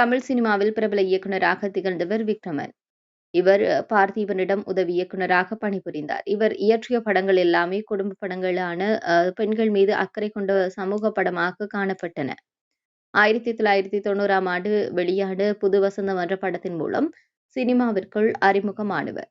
தமிழ் சினிமாவில் பிரபல இயக்குனராக திகழ்ந்தவர் விக்ரமன். இவர் பார்த்திபனிடம் உதவி இயக்குனராக பணிபுரிந்தார். இவர் இயற்றிய படங்கள் எல்லாமே குடும்ப படங்களான பெண்கள் மீது அக்கறை கொண்ட சமூக படமாக காணப்பட்டன. 1990ஆம் ஆண்டு வெளியான புது வசந்தம் என்ற படத்தின் மூலம் சினிமாவிற்குள் அறிமுகமானவர்.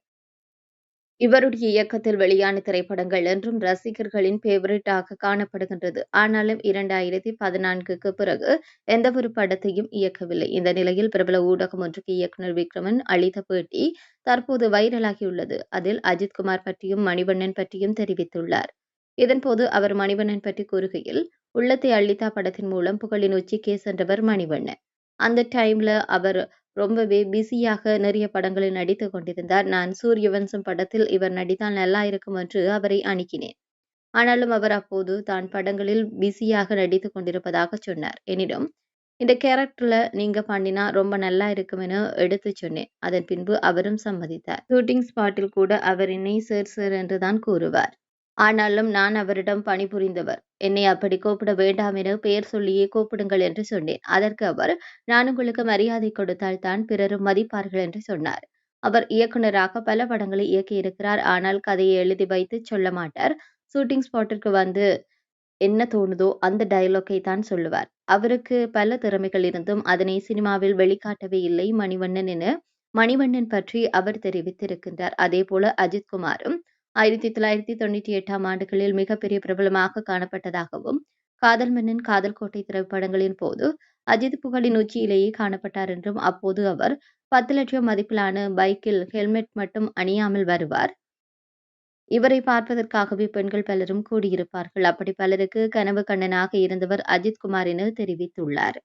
இவருடைய இயக்கத்தில் வெளியான திரைப்படங்கள் என்றும் ரசிகர்களின் ஃபேவரட்டாக காணப்படுகின்றது. ஆனாலும் 2014க்கு பிறகு எந்தவொரு படத்தையும் இயக்கவில்லை. இந்த நிலையில் பிரபல ஊடகம் ஒன்றுக்கு இயக்குனர் விக்ரமன் அளித்த பேட்டி தற்போது வைரலாகியுள்ளது. அதில் அஜித்குமார் பற்றியும் மணிவண்ணன் பற்றியும் தெரிவித்துள்ளார். இதன்போது அவர் மணிவண்ணன் பற்றி கூறுகையில், உள்ளத்தை அள்ளித்தா படத்தின் மூலம் புகழின் உச்சிக்கே சென்றவர் மணிவண்ணன். அந்த டைம்ல அவர் ரொம்பவே பிஸியாக நிறைய படங்களில் நடித்துக் கொண்டிருந்தார். நான் சூரியவம்சம் படத்தில் இவர் நடித்தால் நல்லா இருக்கும் என்று அவரை அணுகினேன். ஆனாலும் அவர் அப்போது தான் படங்களில் பிஸியாக நடித்துக் கொண்டிருப்பதாக சொன்னார். எனினும் இந்த கேரக்டர்ல நீங்க பண்ணினா ரொம்ப நல்லா இருக்கும் என எடுத்துச் சொன்னேன். அதன் பின்பு அவரும் சம்மதித்தார். ஷூட்டிங் ஸ்பாட்டில் கூட அவர் என்னை சார் என்றுதான் கூறுவார். ஆனாலும் நான் அவரிடம் பணிபுரிந்தவர். என்னை அப்படி கூப்பிட வேண்டாம் என பெயர் சொல்லியே கூப்பிடுங்கள் என்று சொன்னேன். அதற்கு அவர், நான் உங்களுக்கு மரியாதை கொடுத்தால் தான் பிறரும் மதிப்பார்கள் என்று சொன்னார். அவர் இயக்குனராக பல படங்களை இயக்கியிருக்கிறார். ஆனால் கதையை எழுதி வைத்து சொல்ல மாட்டார். ஷூட்டிங் ஸ்பாட்டிற்கு வந்து என்ன தோணுதோ அந்த டயலாக்கை தான் சொல்லுவார். அவருக்கு பல திறமைகள் இருந்தும் அதனை சினிமாவில் வெளிக்காட்டவே இல்லை மணிவண்ணன் என மணிவண்ணன் பற்றி அவர் தெரிவித்திருக்கின்றார். அதேபோல அஜித்குமாரும் 1998ஆம் ஆண்டுகளில் மிகப்பெரிய பிரபலமாக காணப்பட்டதாகவும், காதல் மன்னன், காதல் கோட்டை திரைப்படங்களின் போது அஜித் புகழின் உச்சியிலேயே காணப்பட்டார் என்றும், அப்போது அவர் 10 லட்சம் மதிப்பிலான பைக்கில் ஹெல்மெட் மட்டும் அணியாமல் வருவார். இவரை பார்ப்பதற்காகவே பெண்கள் பலரும் கூடியிருப்பார்கள். அப்படி பலருக்கு கனவு கண்ணனாக இருந்தவர் அஜித்குமார் என தெரிவித்துள்ளார்.